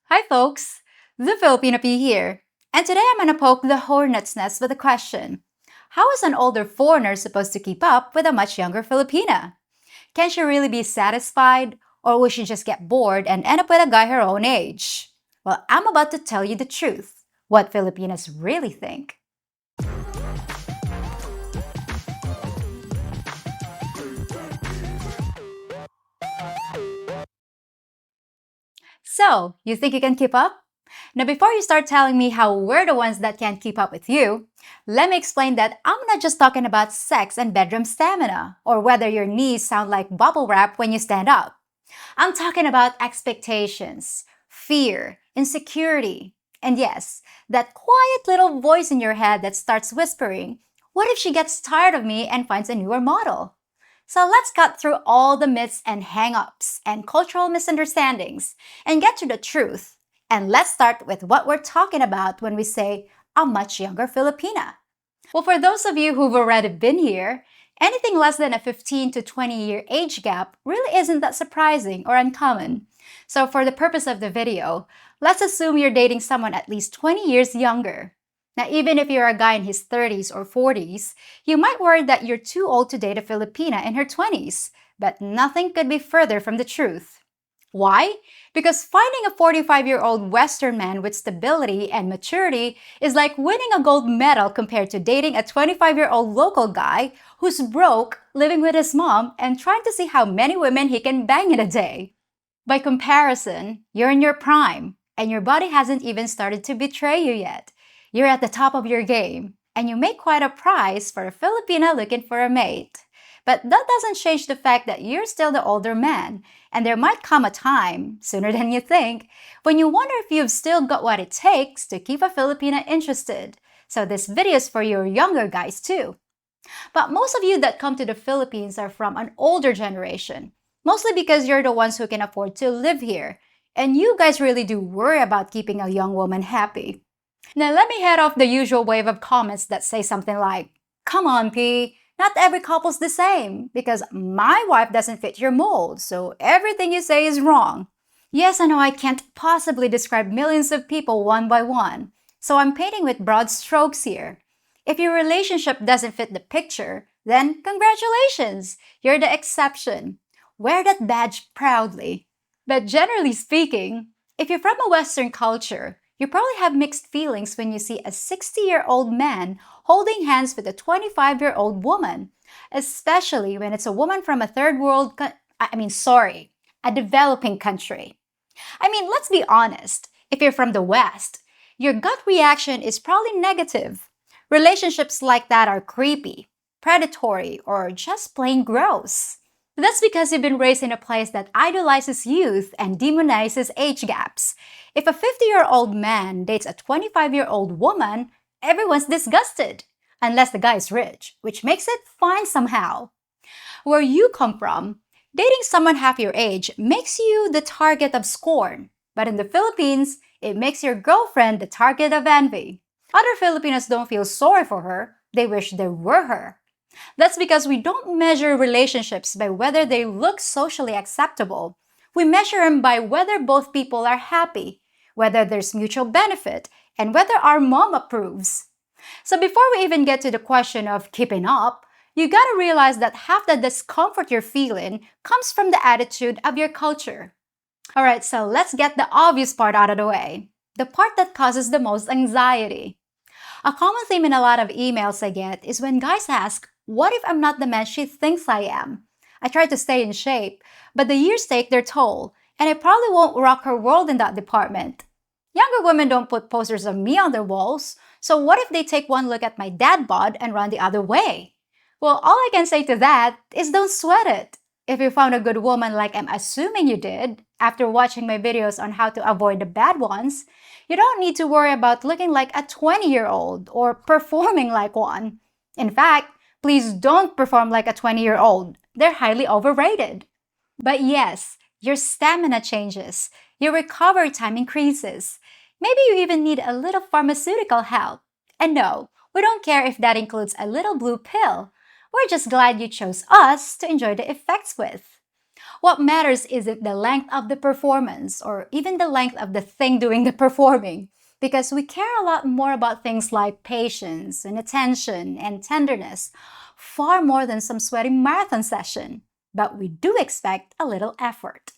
Hi folks, the Filipino P here, and today I'm gonna poke the hornet's nest with a question. How is an older foreigner supposed to keep up with a much younger Filipina? Can she really be satisfied, or will she just get bored and end up with a guy her own age? Well, I'm about to tell you the truth, what Filipinas really think. So, you think you can keep up? Now, before you start telling me how we're the ones that can't keep up with you, let me explain that I'm not just talking about sex and bedroom stamina, or whether your knees sound like bubble wrap when you stand up. I'm talking about expectations, fear, insecurity, and yes, that quiet little voice in your head that starts whispering, what if she gets tired of me and finds a newer model? So let's cut through all the myths and hang-ups and cultural misunderstandings and get to the truth. And let's start with what we're talking about when we say a much younger Filipina. Well, for those of you who've already been here, anything less than a 15 to 20-year age gap really isn't that surprising or uncommon. So for the purpose of the video, let's assume you're dating someone at least 20 years younger. Now, even if you're a guy in his 30s or 40s, you might worry that you're too old to date a Filipina in her 20s, but nothing could be further from the truth. Why? Because finding a 45-year-old Western man with stability and maturity is like winning a gold medal compared to dating a 25-year-old local guy who's broke, living with his mom, and trying to see how many women he can bang in a day. By comparison, you're in your prime, and your body hasn't even started to betray you yet. You're at the top of your game, and you make quite a price for a Filipina looking for a mate. But that doesn't change the fact that you're still the older man, and there might come a time, sooner than you think, when you wonder if you've still got what it takes to keep a Filipina interested. So this video is for your younger guys too. But most of you that come to the Philippines are from an older generation, mostly because you're the ones who can afford to live here, and you guys really do worry about keeping a young woman happy. Now let me head off the usual wave of comments that say something like, come on P, not every couple's the same, because my wife doesn't fit your mold, so everything you say is wrong. Yes, I know I can't possibly describe millions of people one by one, so I'm painting with broad strokes here. If your relationship doesn't fit the picture, then congratulations, you're the exception. Wear that badge proudly. But generally speaking, if you're from a Western culture, you probably have mixed feelings when you see a 60-year-old man holding hands with a 25-year-old woman, especially when it's a woman from a a developing country. Let's be honest. If you're from the West, your gut reaction is probably negative. Relationships like that are creepy, predatory, or just plain gross. That's because you've been raised in a place that idolizes youth and demonizes age gaps. If a 50-year-old man dates a 25-year-old woman, everyone's disgusted. Unless the guy is rich, which makes it fine somehow. Where you come from, dating someone half your age makes you the target of scorn. But in the Philippines, it makes your girlfriend the target of envy. Other Filipinos don't feel sorry for her, they wish they were her. That's because we don't measure relationships by whether they look socially acceptable. We measure them by whether both people are happy, whether there's mutual benefit, and whether our mom approves. So before we even get to the question of keeping up, you gotta realize that half the discomfort you're feeling comes from the attitude of your culture. Alright, so let's get the obvious part out of the way. The part that causes the most anxiety. A common theme in a lot of emails I get is when guys ask, what if I'm not the man she thinks I am? I try to stay in shape, but the years take their toll, and I probably won't rock her world in that department. Younger women don't put posters of me on their walls, so what if they take one look at my dad bod and run the other way? Well, all I can say to that is don't sweat it. If you found a good woman like I'm assuming you did, after watching my videos on how to avoid the bad ones, you don't need to worry about looking like a 20-year-old or performing like one. In fact, please don't perform like a 20-year-old. They're highly overrated. But yes, your stamina changes. Your recovery time increases. Maybe you even need a little pharmaceutical help. And no, we don't care if that includes a little blue pill. We're just glad you chose us to enjoy the effects with. What matters isn't the length of the performance or even the length of the thing doing the performing, because we care a lot more about things like patience and attention and tenderness, far more than some sweaty marathon session. But we do expect a little effort.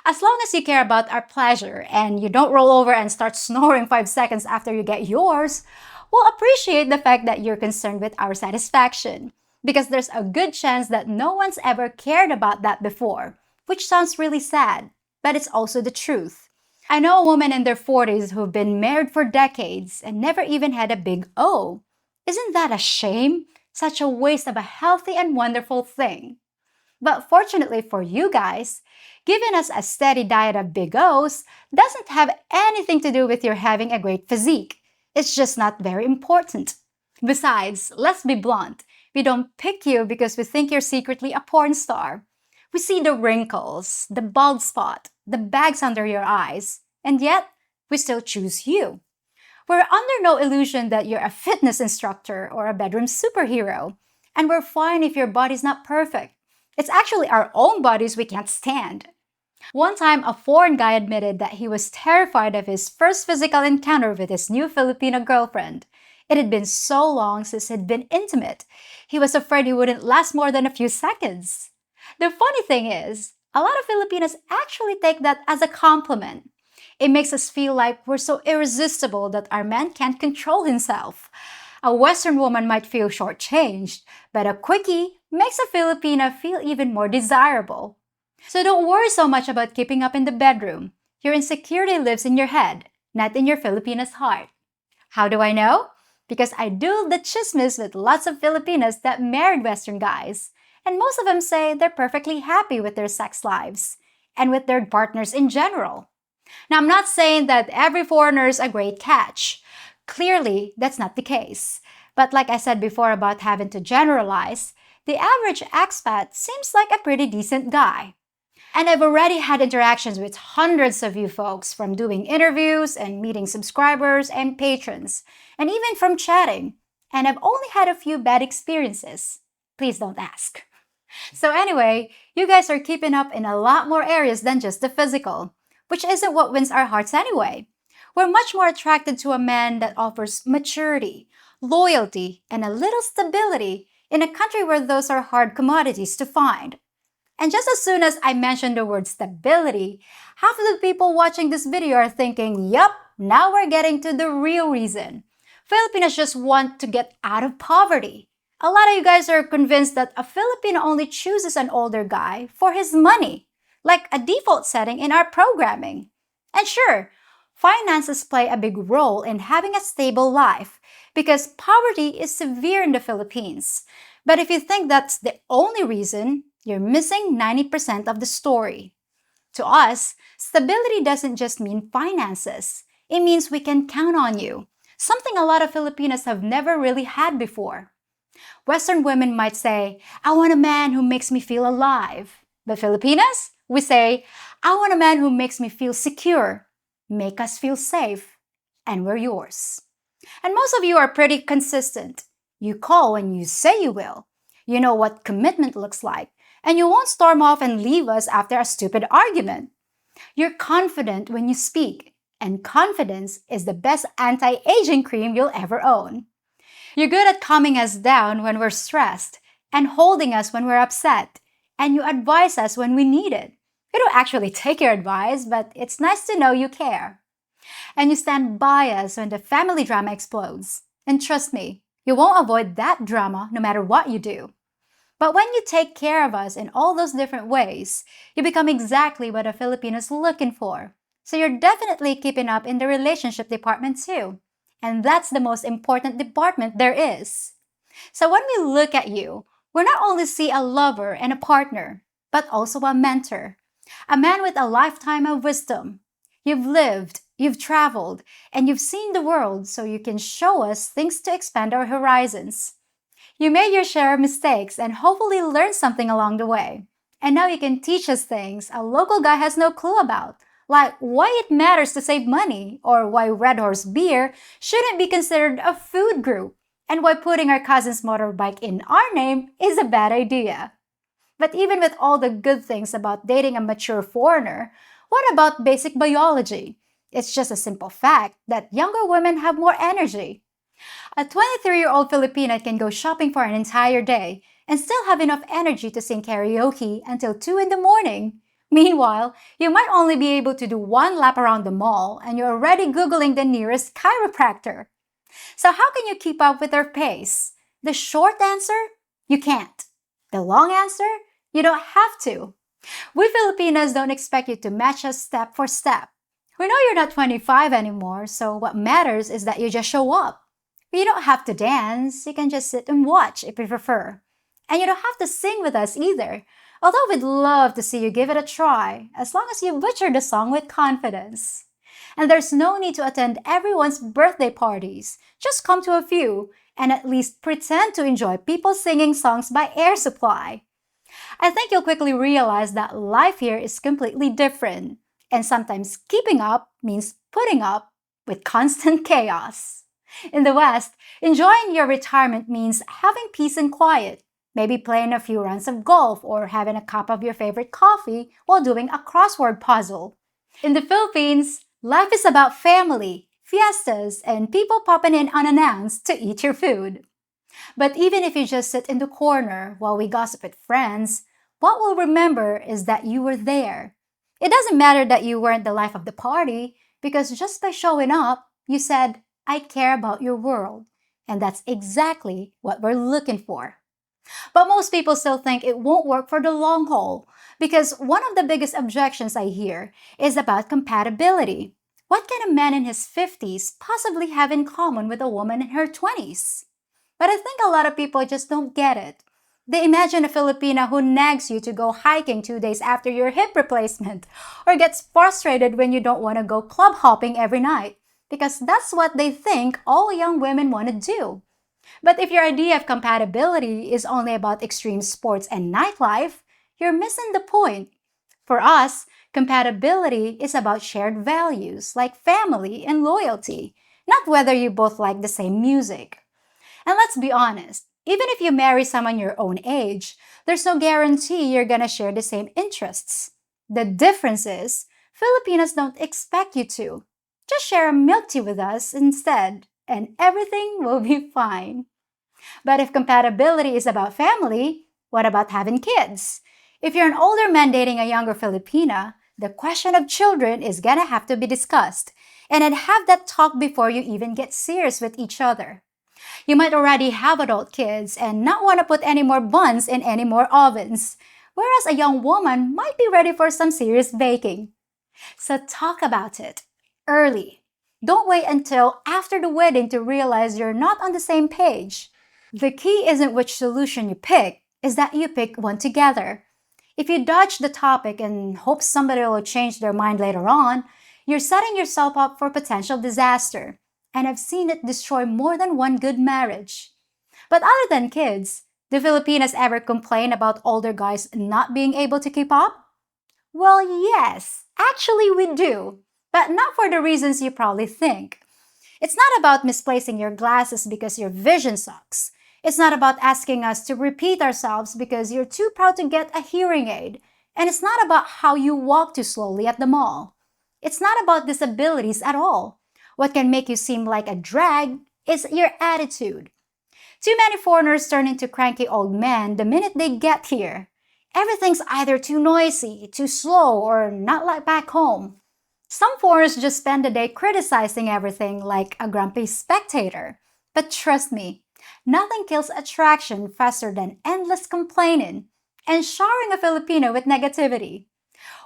As long as you care about our pleasure and you don't roll over and start snoring 5 seconds after you get yours, we'll appreciate the fact that you're concerned with our satisfaction. Because there's a good chance that no one's ever cared about that before, which sounds really sad, but it's also the truth. I know a woman in their 40s who've been married for decades and never even had a big O. Isn't that a shame? Such a waste of a healthy and wonderful thing. But fortunately for you guys, giving us a steady diet of big O's doesn't have anything to do with your having a great physique. It's just not very important. Besides, let's be blunt, we don't pick you because we think you're secretly a porn star. We see the wrinkles, the bald spot, the bags under your eyes, and yet we still choose you. We're under no illusion that you're a fitness instructor or a bedroom superhero, and we're fine if your body's not perfect. It's actually our own bodies we can't stand. One time, a foreign guy admitted that he was terrified of his first physical encounter with his new Filipino girlfriend. It had been so long since he'd been intimate. He was afraid he wouldn't last more than a few seconds. The funny thing is, a lot of Filipinos actually take that as a compliment. It makes us feel like we're so irresistible that our man can't control himself. A Western woman might feel shortchanged, but a quickie makes a Filipina feel even more desirable. So don't worry so much about keeping up in the bedroom. Your insecurity lives in your head, not in your Filipina's heart. How do I know? Because I do the chismes with lots of Filipinas that married Western guys, and most of them say they're perfectly happy with their sex lives and with their partners in general. Now, I'm not saying that every foreigner is a great catch. Clearly, that's not the case. But like I said before about having to generalize, the average expat seems like a pretty decent guy. And I've already had interactions with hundreds of you folks from doing interviews and meeting subscribers and patrons, and even from chatting. And I've only had a few bad experiences. Please don't ask. So anyway, you guys are keeping up in a lot more areas than just the physical, which isn't what wins our hearts anyway. We're much more attracted to a man that offers maturity, loyalty, and a little stability in a country where those are hard commodities to find. And just as soon as I mention the word stability, half of the people watching this video are thinking, yup, now we're getting to the real reason. Filipinos just want to get out of poverty. A lot of you guys are convinced that a Filipino only chooses an older guy for his money, like a default setting in our programming. And sure, finances play a big role in having a stable life because poverty is severe in the Philippines. But if you think that's the only reason, you're missing 90% of the story. To us, stability doesn't just mean finances. It means we can count on you, something a lot of Filipinos have never really had before. Western women might say, I want a man who makes me feel alive. But Filipinas, we say, I want a man who makes me feel secure, make us feel safe, and we're yours. And most of you are pretty consistent. You call when you say you will. You know what commitment looks like, and you won't storm off and leave us after a stupid argument. You're confident when you speak, and confidence is the best anti-aging cream you'll ever own. You're good at calming us down when we're stressed and holding us when we're upset, and you advise us when we need it. We don't actually take your advice, but it's nice to know you care. And you stand by us when the family drama explodes. And trust me, you won't avoid that drama no matter what you do. But when you take care of us in all those different ways, you become exactly what a Filipino's looking for. So you're definitely keeping up in the relationship department too. And that's the most important department there is. So when we look at you, we not only see a lover and a partner, but also a mentor. A man with a lifetime of wisdom. You've lived, you've traveled, and you've seen the world so you can show us things to expand our horizons. You made your share of mistakes and hopefully learned something along the way. And now you can teach us things a local guy has no clue about, like why it matters to save money, or why Red Horse Beer shouldn't be considered a food group, and why putting our cousin's motorbike in our name is a bad idea. But even with all the good things about dating a mature foreigner, what about basic biology? It's just a simple fact that younger women have more energy. A 23-year-old Filipina can go shopping for an entire day and still have enough energy to sing karaoke until 2 in the morning. Meanwhile, you might only be able to do one lap around the mall and you're already Googling the nearest chiropractor. So, how can you keep up with their pace? The short answer? You can't. The long answer? You don't have to. We Filipinas don't expect you to match us step for step. We know you're not 25 anymore, so what matters is that you just show up. You don't have to dance, you can just sit and watch if you prefer. And you don't have to sing with us either, although we'd love to see you give it a try, as long as you butcher the song with confidence. And there's no need to attend everyone's birthday parties. Just come to a few, and at least pretend to enjoy people singing songs by Air Supply. I think you'll quickly realize that life here is completely different, and sometimes keeping up means putting up with constant chaos. In the West, enjoying your retirement means having peace and quiet, maybe playing a few rounds of golf or having a cup of your favorite coffee while doing a crossword puzzle. In the Philippines, life is about family, fiestas, and people popping in unannounced to eat your food. But even if you just sit in the corner while we gossip with friends, what we'll remember is that you were there. It doesn't matter that you weren't the life of the party, because just by showing up, you said, I care about your world. And that's exactly what we're looking for. But most people still think it won't work for the long haul, because one of the biggest objections I hear is about compatibility. What can a man in his 50s possibly have in common with a woman in her 20s? But I think a lot of people just don't get it. They imagine a Filipina who nags you to go hiking 2 days after your hip replacement, or gets frustrated when you don't want to go club hopping every night, because that's what they think all young women want to do. But if your idea of compatibility is only about extreme sports and nightlife, you're missing the point. For us, compatibility is about shared values like family and loyalty, not whether you both like the same music. And let's be honest, even if you marry someone your own age, there's no guarantee you're gonna share the same interests. The difference is, Filipinos don't expect you to. Just share a milk tea with us instead, and everything will be fine. But if compatibility is about family, what about having kids? If you're an older man dating a younger Filipina, the question of children is gonna have to be discussed, and I'd have that talk before you even get serious with each other. You might already have adult kids and not want to put any more buns in any more ovens, whereas a young woman might be ready for some serious baking. So talk about it early. Don't wait until after the wedding to realize you're not on the same page. The key isn't which solution you pick, is that you pick one together. If you dodge the topic and hope somebody will change their mind later on, you're setting yourself up for potential disaster. And I've seen it destroy more than one good marriage. But other than kids, do Filipinas ever complain about older guys not being able to keep up? Well, yes, actually we do, but not for the reasons you probably think. It's not about misplacing your glasses because your vision sucks. It's not about asking us to repeat ourselves because you're too proud to get a hearing aid. And it's not about how you walk too slowly at the mall. It's not about disabilities at all. What can make you seem like a drag is your attitude. Too many foreigners turn into cranky old men the minute they get here. Everything's either too noisy, too slow, or not like back home. Some foreigners just spend the day criticizing everything like a grumpy spectator. But trust me, nothing kills attraction faster than endless complaining and showering a Filipino with negativity.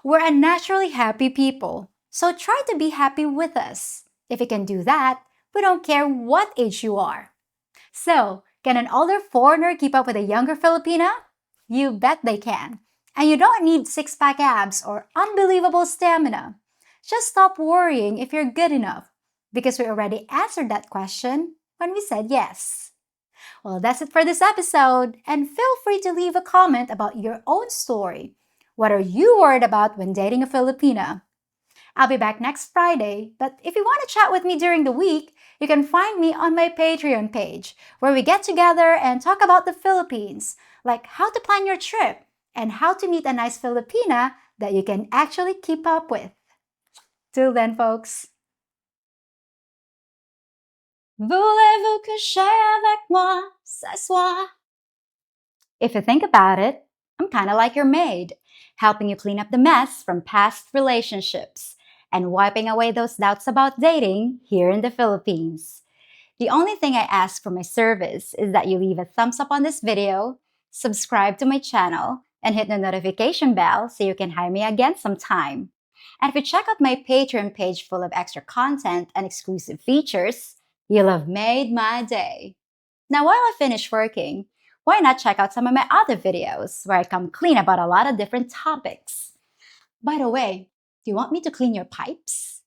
We're a naturally happy people, so try to be happy with us. If you can do that, we don't care what age you are. So, can an older foreigner keep up with a younger Filipina? You bet they can. And you don't need six-pack abs or unbelievable stamina. Just stop worrying if you're good enough, because we already answered that question when we said yes. Well, that's it for this episode, and feel free to leave a comment about your own story. What are you worried about when dating a Filipina? I'll be back next Friday, but if you want to chat with me during the week, you can find me on my Patreon page, where we get together and talk about the Philippines, like how to plan your trip, and how to meet a nice Filipina that you can actually keep up with. Till then, folks. Voulez-vous coucher avec moi ce soir? If you think about it, I'm kind of like your maid, helping you clean up the mess from past relationships and wiping away those doubts about dating here in the Philippines. The only thing I ask for my service is that you leave a thumbs up on this video, subscribe to my channel, and hit the notification bell so you can hire me again sometime. And if you check out my Patreon page full of extra content and exclusive features, you'll have made my day. Now, while I finish working, why not check out some of my other videos where I come clean about a lot of different topics? By the way, do you want me to clean your pipes?